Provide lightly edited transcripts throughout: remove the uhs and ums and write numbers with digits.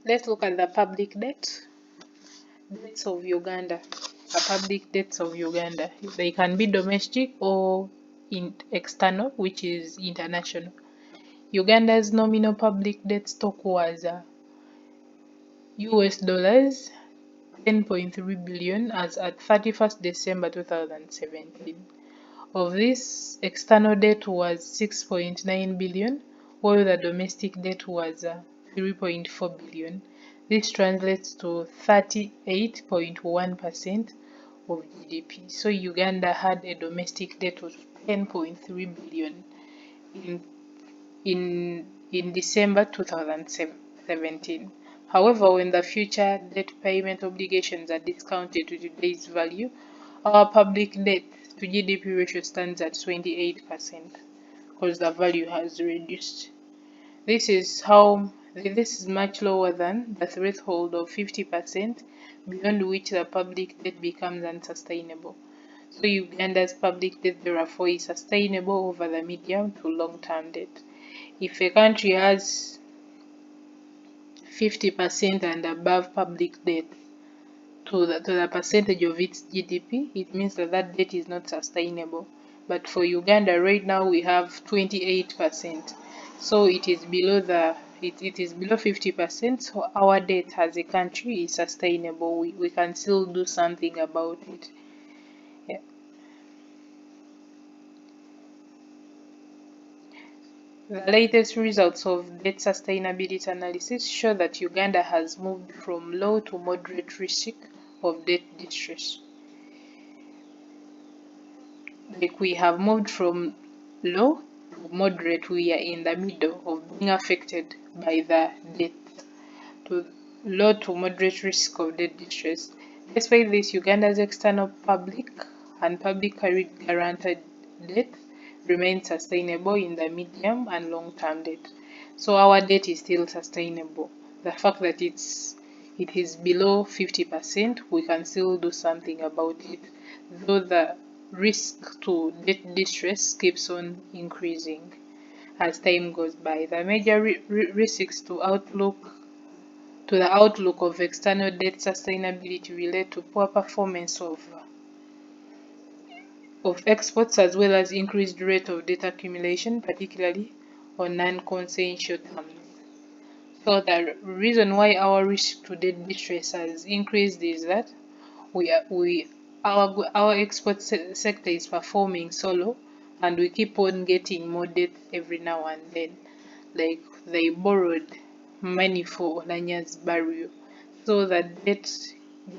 Let's look at the public debts of Uganda. The public debts of Uganda. They can be domestic or external, which is international. Uganda's nominal public debt stock was US dollars 10.3 billion as at 31st December 2017. Of this, external debt was 6.9 billion, while the domestic debt was 3.4 billion. This translates to 38.1% of GDP. So Uganda had a domestic debt of 10.3 billion in December 2017. However, when the future debt payment obligations are discounted to today's value, our public debt to GDP ratio stands at 28% because the value has reduced. This is much lower than the threshold of 50%, beyond which the public debt becomes unsustainable. So Uganda's public debt therefore is sustainable over the medium to long-term debt. If a country has 50% and above public debt to the percentage of its GDP, it means that that debt is not sustainable. But for Uganda right now we have 28%, so it is below 50%. So our debt as a country is sustainable. We can still do something about it. Yeah. The latest results of debt sustainability analysis show that Uganda has moved from low to moderate risk of debt distress. Like we have moved from low to moderate, we are in the middle of being affected by the debt, to low to moderate risk of debt distress. Despite this, Uganda's external public and public guaranteed debt remains sustainable in the medium and long-term debt. So our debt is still sustainable. The fact that it is below 50%, we can still do something about it, though the risk to debt distress keeps on increasing as time goes by. The major risks to the outlook of external debt sustainability relate to poor performance of exports, as well as increased rate of debt accumulation, particularly on non-consensual terms. So the reason why our risk to debt distress has increased is that our export sector is performing so low, and we keep on getting more debt every now and then. Like they borrowed money for Olanya's burial, so the debt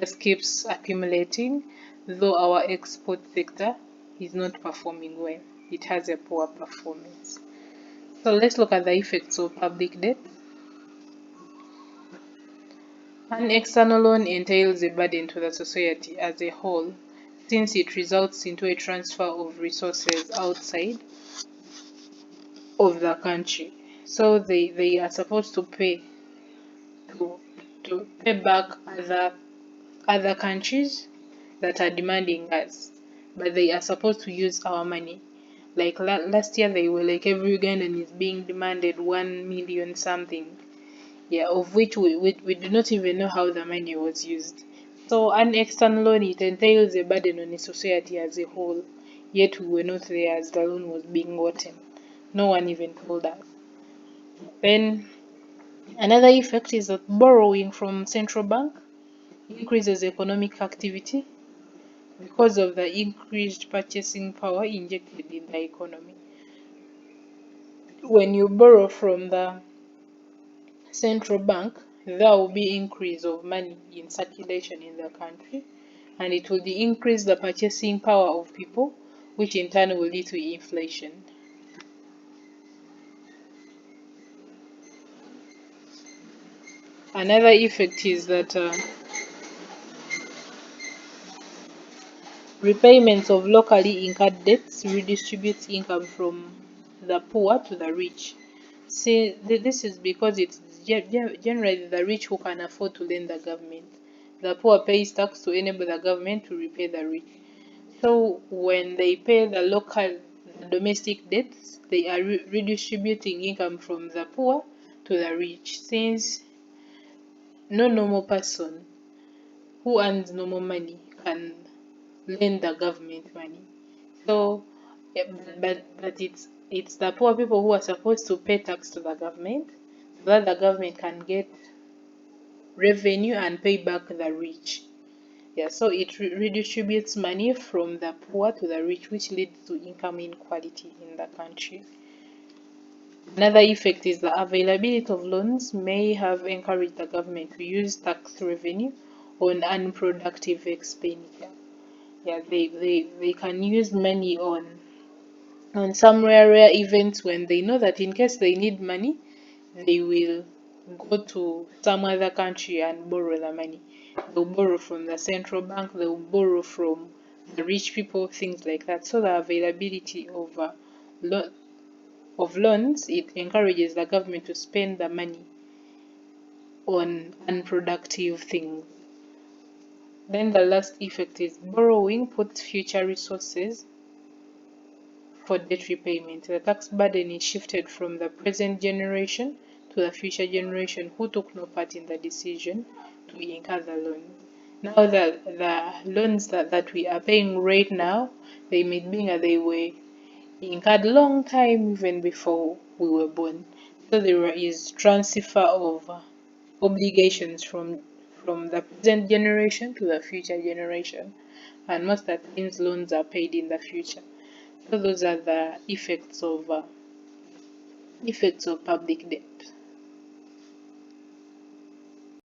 just keeps accumulating, though our export sector is not performing well. It has a poor performance. So let's look at the effects of public debt. An external loan entails a burden to the society as a whole, since it results into a transfer of resources outside of the country. So they are supposed to pay back other countries that are demanding us, but they are supposed to use our money. Like last year, they were like every Ugandan is being demanded 1 million something, yeah, of which we do not even know how the money was used. So an external loan, it entails a burden on the society as a whole, yet we were not there as the loan was being gotten. No one even told us. Then another effect is that borrowing from central bank increases economic activity because of the increased purchasing power injected in the economy. When you borrow from the central bank, there will be increase of money in circulation in the country, and it will increase the purchasing power of people, which in turn will lead to inflation. Another effect is that repayments of locally incurred debts redistributes income from the poor to the rich. See, this is because it's generally the rich who can afford to lend the government. The poor pays tax to enable the government to repay the rich. So when they pay the domestic debts, they are redistributing income from the poor to the rich. Since no normal person who earns normal money can lend the government money. So, yeah, but it's the poor people who are supposed to pay tax to the government so that the government can get revenue and pay back the rich. Yeah, so it redistributes money from the poor to the rich, which leads to income inequality in the country. Another effect is the availability of loans may have encouraged the government to use tax revenue on unproductive expenditure. Yeah, they can use money on some rare events when they know that in case they need money, they will go to some other country and borrow the money. They'll borrow from the central bank, they'll borrow from the rich people, things like that. So the availability lo- of loans, it encourages the government to spend the money on unproductive things. Then the last effect is borrowing puts future resources for debt repayment. The tax burden is shifted from the present generation to the future generation who took no part in the decision to incur the loan. Now the loans that we are paying right now, they may be that they were incurred long time even before we were born. So there is transfer of obligations from the present generation to the future generation, and most of the times loans are paid in the future. So those are the effects of public debt.